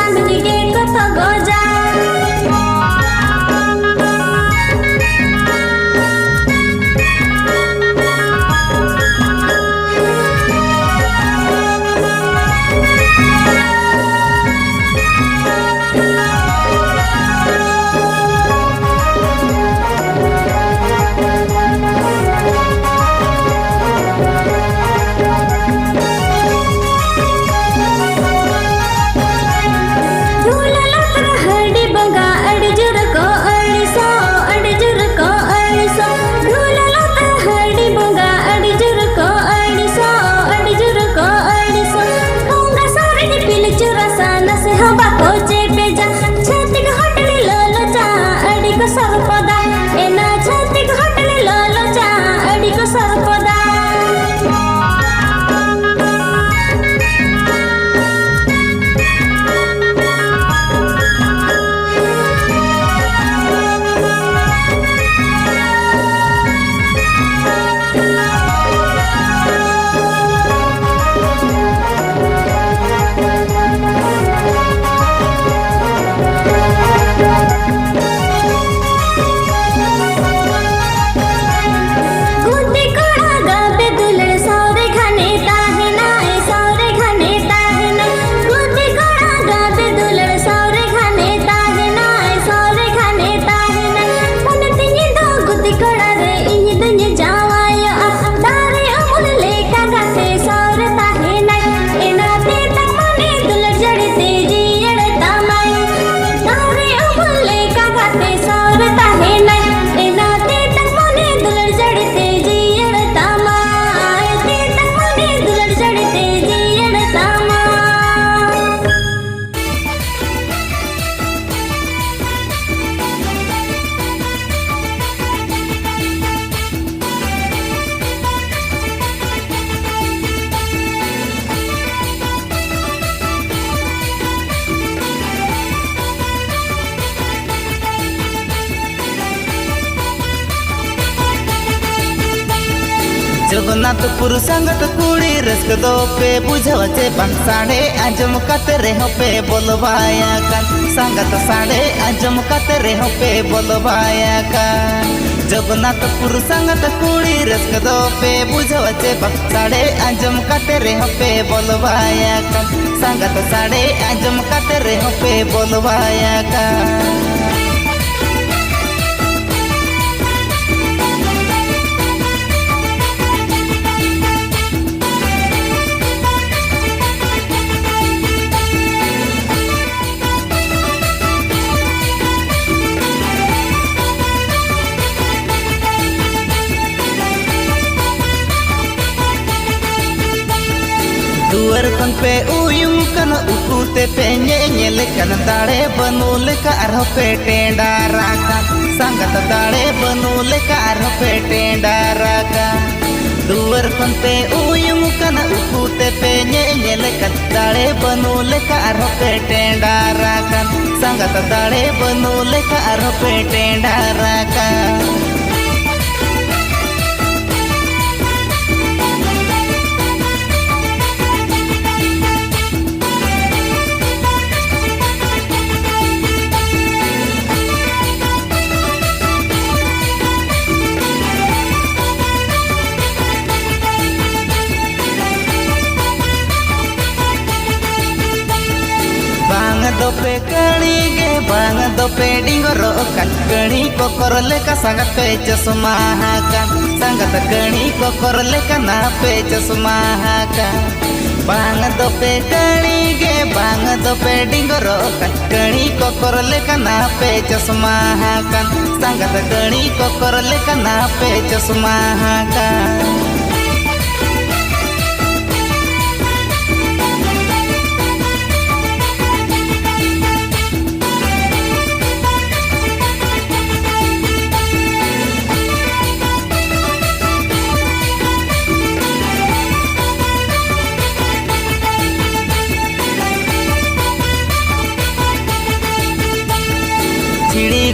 चांदनी के कत गजा जगन्नाथपुर संगत कुड़ी रस्क दो पे बुझवचे बंसाड़े आजम कते रेहो पे बोलवाया कान संगत साड़े आजम कते रेहो पे बोलवाया कान जगन्नाथपुर संगत कुड़ी रस्क दो पे बुझवचे बंसाड़े आजम कते रेहो पे बोलवाया कान संगत साड़े आजम कते रेहो पे बोलवाया कान दुआर खन पे उयुम कन उकुते पे ñeñel kan दाड़े बनूल का अरह पे टेंडा राका संगत दाड़े बनूल का अरह पे टेंडा राका दुआर खन पे उयुम कन उकुते पे ñeñel kan दाड़े बनूल का अरह पे टेंडा राका संगत दाड़े बनूल का अरह पे टेंडा राका दो पे कणी गे बांग दो पे डिंगरो कणी को करले का संगत पे चश्मा का संगत कणी को करले का ना पे चश्मा का बांग दो पे कणी गे बांग दो पे डिंगरो कणी को करले का ना पे चश्मा का संगत कणी को करले का ना पे चश्मा का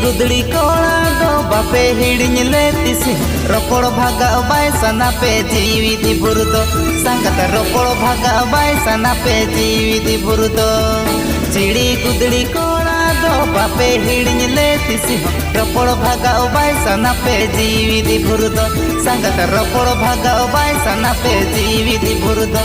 गुदड़ी कोड़ा दो बापे हिड़िñ लेतिस रोपड़ भागा बाय सना पे जीवी दी बुरदो संगत रोपड़ भागा बाय सना पे जीवी दी बुरदो चिड़ी गुदड़ी कोड़ा दो बापे हिड़िन ले तिसी हो रपड़ भागा बाय सना पे जीवी दी भुरदो संगत रपड़ भागा बाय सना पे जीवी दी भुरदो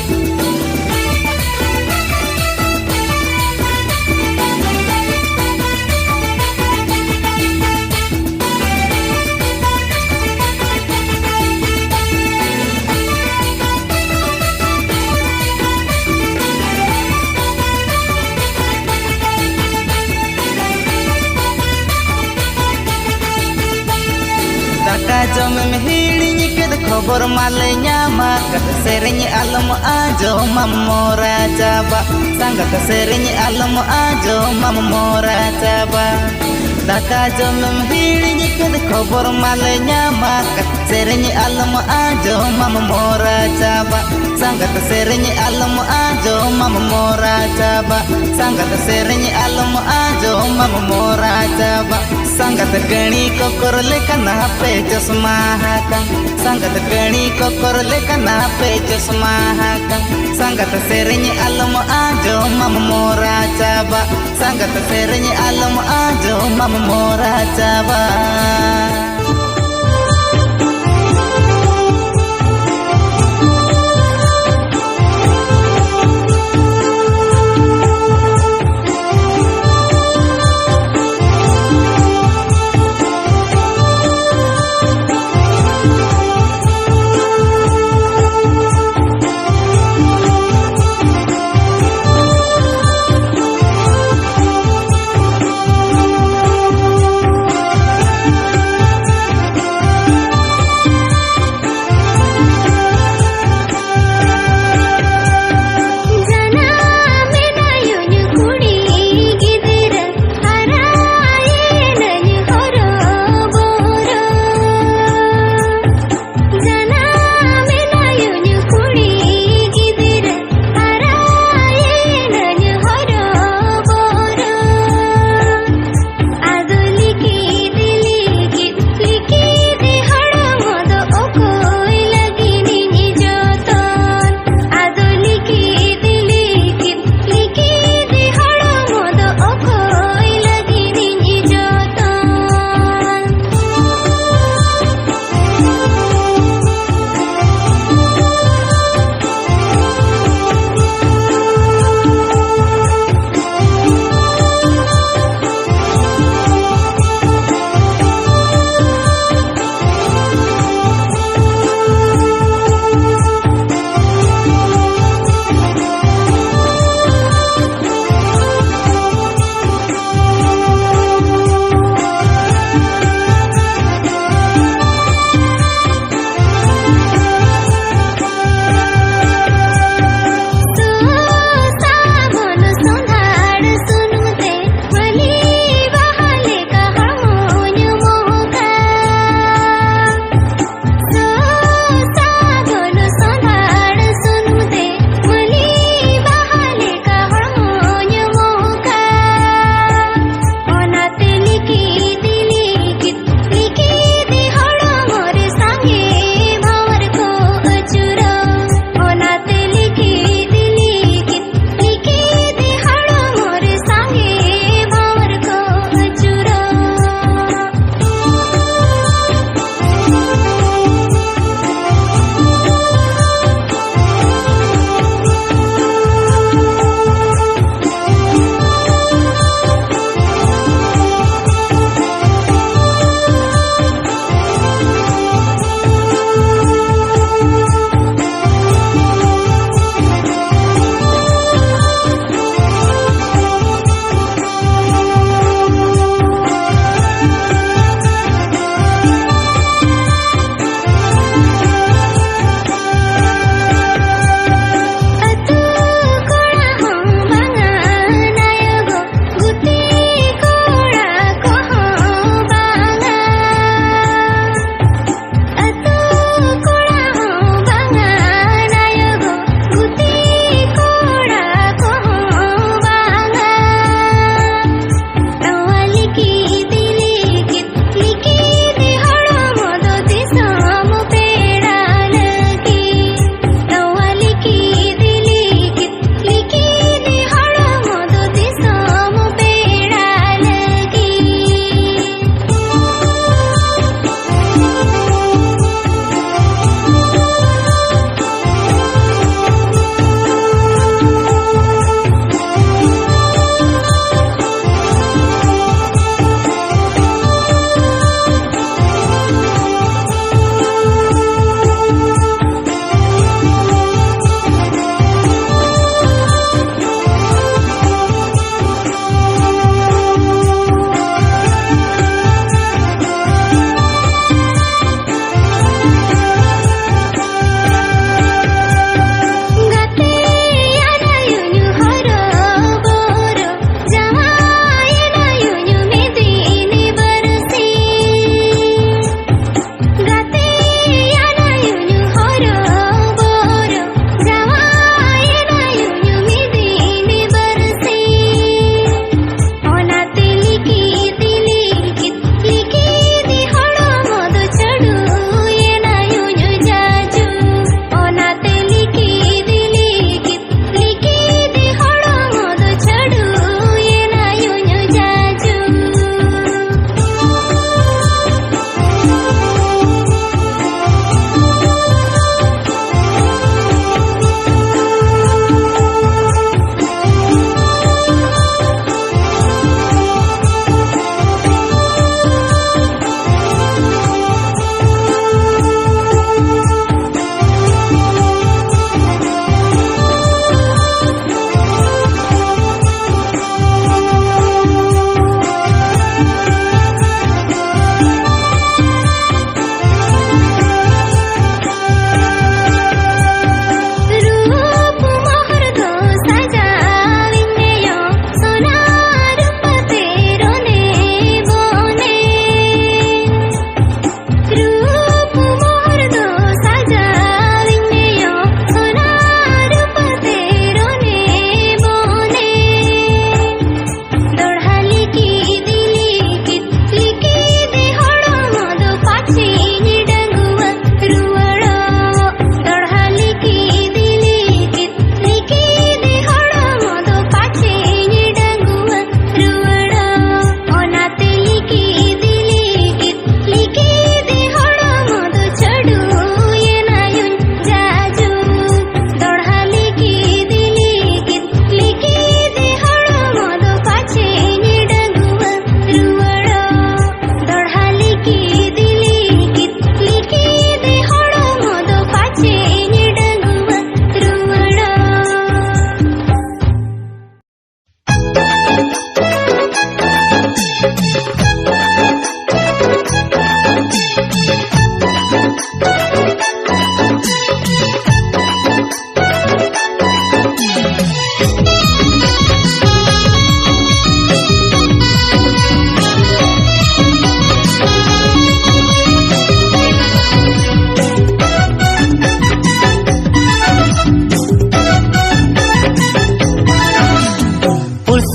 दाका जम में हिड़िनी के खबर माले न्यामा कत सेरेनी आलम आजो ममोरा जाबा संगत सेरेनी आलम आजो ममोरा जाबा दाका जम में हिड़िनी के खबर माले न्यामा कत सेरेनी आलम आजो ममोरा जाबा संगत सेरेनी आलम आजो ममोरा जाबा संगत सेरेनी आलम आजो ममोरा जाबा संगत गणी को करले कना पे चश्मा हाकन संगत गणी को करले कना पे चश्मा हाकन संगत सेरेनी आलम आजो ममोरा जाबा संगत सेरेनी आलम आजो ममोरा जाबा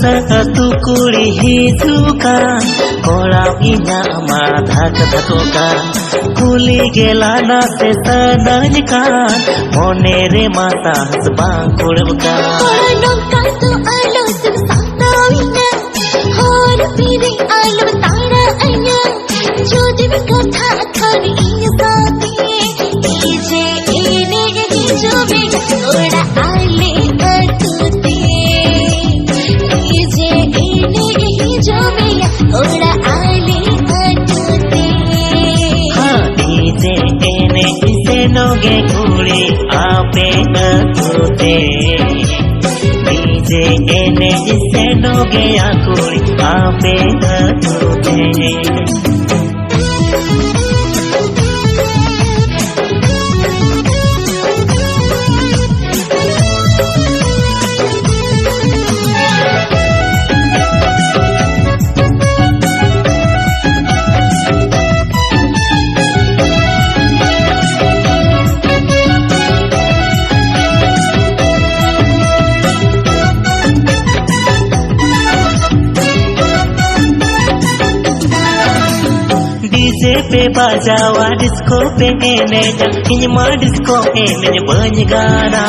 Satu kuri hizuka Kora inya amadha kathoka Kuli gelana se sanajkan Monere mata hasbang kurabka Kolong kato alo sumsatawina Hor pire alo tara anya Jodi me katha athani inya saate Ije ene jo me oda ale atute Ije ene jo me oda ale atute हाँ ije ene ise noge kuri ape atute ije ene ise noge akuri ape atute DJ पे बजावा disco पे एने जब इन्मा disco एने बन गाना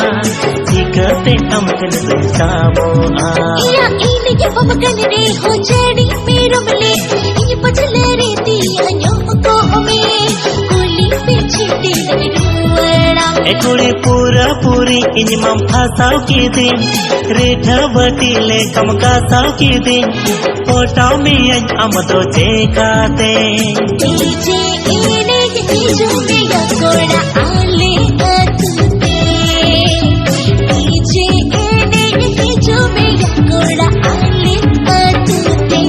चिकते हमकन बेचामो आ या इने के पमकन रे हो जड़ी मेरो मले ये पछले रे दिया न्यो को में कुली पे छिटे लगे डुवड़ा ए कुड़ी पूरा पूरी इन्मा फसाव की दिन रेठा बटीले कम का साव की दिन पोटाव में अमदो चेकाते डीजे इने के जो मेरा कोड़ा आले अतुते डीजे इने के जो मेरा कोड़ा आले अतुते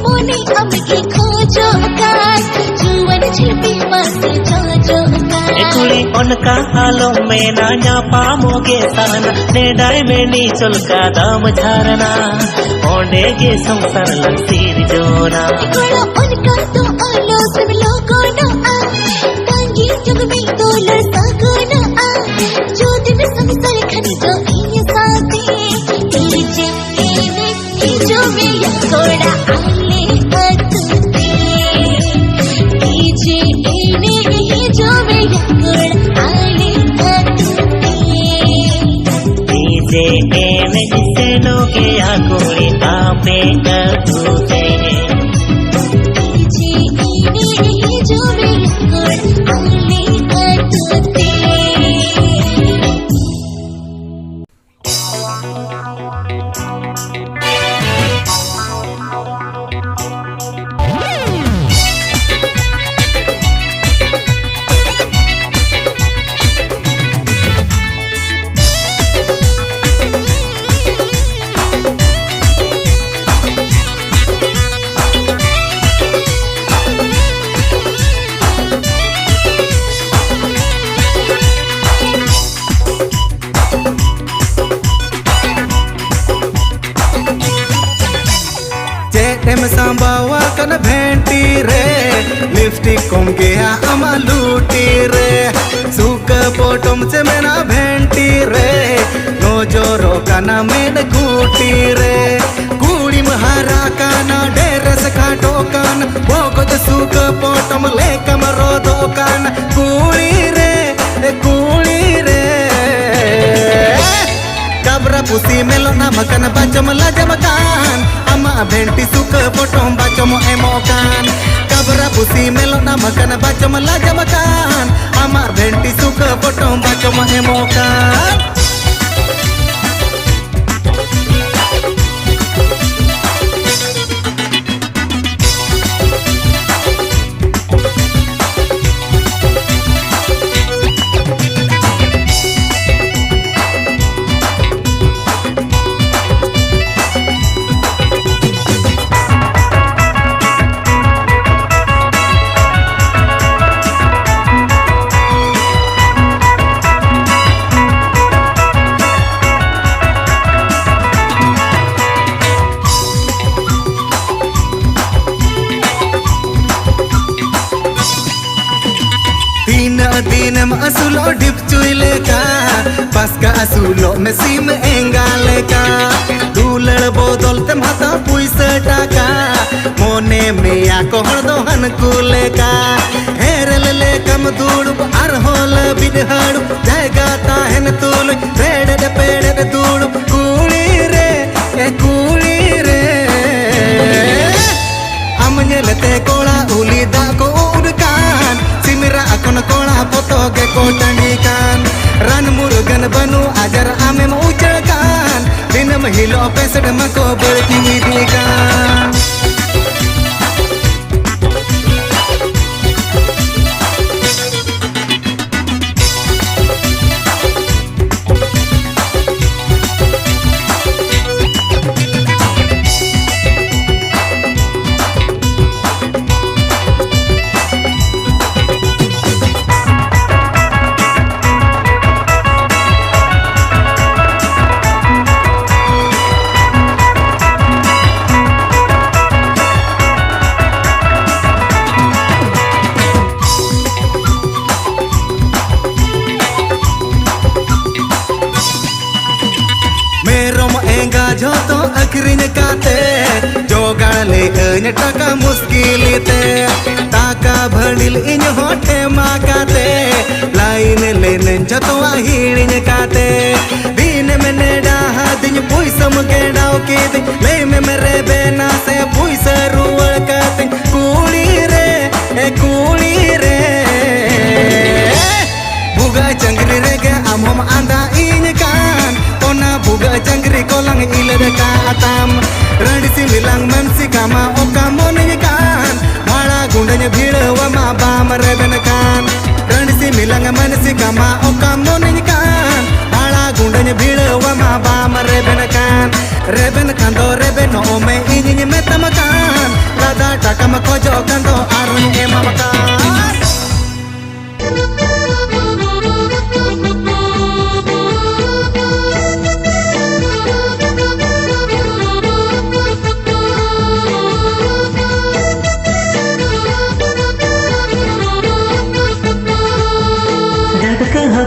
मोने अमके खोजो आकाश जुवन छिपी मस्त जोजो आकाश कुड़ी उनका हालों में ना जा पामोगे साना नेडाई में नीचल का दाम झारना ओंडे के संसार लंसीर जोना कोड़ा उनका तो आलो सब लोगों ना आ तांगी जग में तो लड़सा कोना आ जो दिन संसार खनी जो ये साथे डीजे एने जो मेरा कोड़ा आले अतुते डीजे एने जो मेरा कोड़ा आले अतुते डीजे एने जिसे लोगे आकुड़ी आपे अतुते डीजे एने जो मेरा कोड़ा आले अतुते सांबावा कन भेंटी रे लिपस्टिक कोम गया अमा लूटी रे सुक पोटम से मेना भेंटी रे नो जोरो कना मेड गुटी रे कुड़ी महारा काना डेरस खाटो कान बोगद सुक पोटम ले कमरो दोकान कुड़ी रे kabra pusi melo na makan bacom la jamakan ama भेंटी सुक पोटम बचम एमोकान kabra pusi melo na makan bacom la jamakan ama भेंटी सुक पोटम बचम एमोकान आसुलो में सीम एंगाले का दुलड़ बोदल तेम हाथा पुइसा टाका मोने में आको हरदो हनकुले का हेरल ले कम दुड़ुब आर होल बिदहड़ु जायगा ताहेन तुल रेड़ दे पेड़ दे दुड़ुब कुड़ी रे ए कुड़ी रे am nyelete kola uli da ko udkan simira akon kola foto ke ko tanikan ran murugan banu ajar ame mau ucakan dinam hilo pesed mako bertiwidikan जोतो अखरिन काते जोगाले अन टाका मुश्किलते टाका भणिल इन होठे माकाते लाइन लेन जोतो हिड़िन काते दिन में नेडा दिन पुइसम गेडाव के ले में मेरे बेना से पुइस रुवल काते कुड़ी रे ए कुड़ी रे बुगा चंगरी रे के हम आंदा इन कान ओना बुगा चंगरी कोlang ilada ka atam randisi milang mansi kama oka monnya kan mala gundanya bhira wa ma ba mareben kan randisi milang mansi kama oka monnya kan mala gundanya bhira wa ma ba mareben kan do reben no me ini metam kan lada takam kojo kan do arun emam kan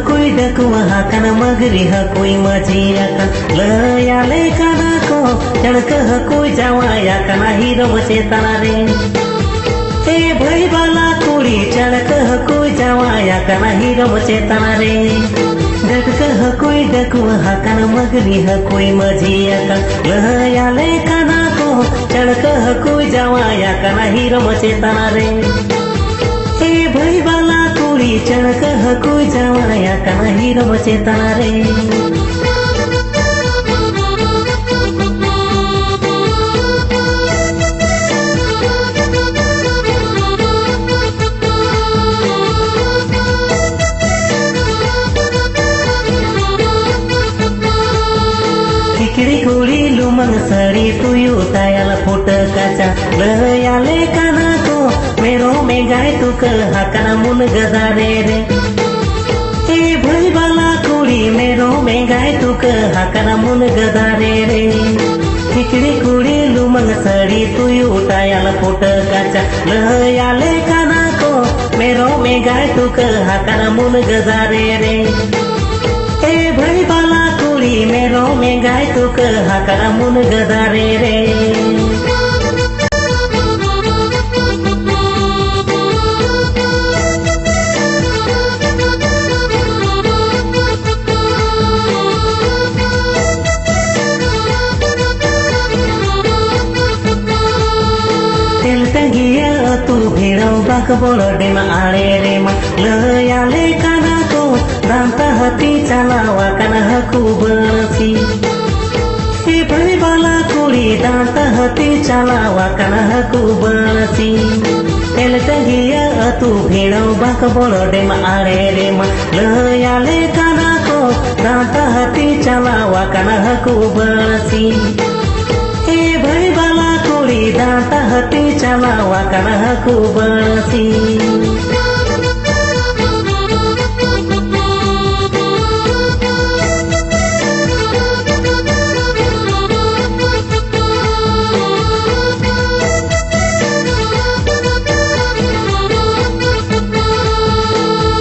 कोई डकुआ हाकन मगरी ह कोई मजिया का लया ले कना को चढ़क ह कोई जवाया कना हीरो चेतना रे ए भई वाला कुड़ी चढ़क ह कोई जवाया कना हीरो चेतना रे डक ह कोई डकुआ हाकन मगरी ह कोई मजिया का लया ले कना को चढ़क ह कोई जवाया कना हीरो चेतना रे ए भई वाला कुड़ी चढ़क ह कोई जवाया कना हीरो चेतना रे खिचड़ी कुड़ी लुमंग सड़ी तुयु तायल फुट काचा लयाले काना को मेरो में गाय तुक हाकना मुन गदारे रे ए भई वाला कुड़ी मेरो में गाय तुक हाकना मुन गदारे रे खिचड़ी कुड़ी लुमंग सड़ी तुयु तायल फुट काचा लयाले काना को मेरो में गाय तुक हाकना मुन गदारे रे ए भई वाला कुड़ी मेरो में गाय तुक हाकना मुन गदारे रे तू भेड़ो बाक बोलो डेमा आड़े रे मा लयाले काना को दांता हती चलावा काना हकू बरसी ए भई वाला कुड़ी दांता हती चलावा काना हकू बरसी तेल तंगिया तू भेड़ो बाक बोलो डेमा आड़े रे मा लयाले काना को दांता हती चलावा काना हकू बरसी ए भई वाला कुड़ी दांता हती चलावा काना हकू बरसी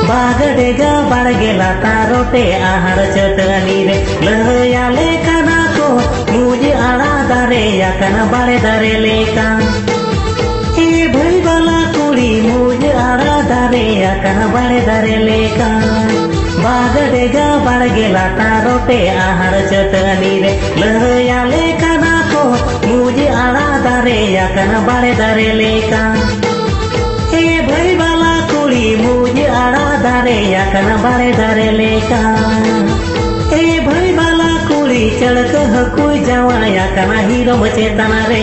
बागड़ बागडेगा बाड़गेला तारोटे आहार चटनी रे लहयाले काना को मुझे आड़ा दारे या काना बाड़े दारे लेका ए भई बाला कुड़ी मुझे आड़ा दारे या काना बाड़े दारे लेका बागडेगा बाड़गेला तारोटे आहार चटनी रे लहयाले काना को मुझे आड़ा दारे या काना बाड़े दारे लेका ए भई बाला कुड़ी मुझे आड़ा दारे या काना बाड़े दारे लेका ए भई बाला कुड़ी चढ़क हकुई जावा या काना हीरो चेतना रे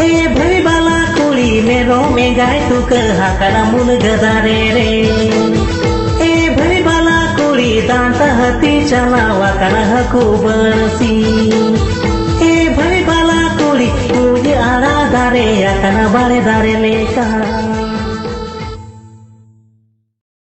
ए भई बाला कुड़ी मेरो में गाय तू कहा काना मुन गदारे रे ए भई बाला कुड़ी दांत हती चलावा काना हकु बरसी ए भई बाला कुड़ी मुझे आड़ा दारे या काना बाड़े दारे लेका।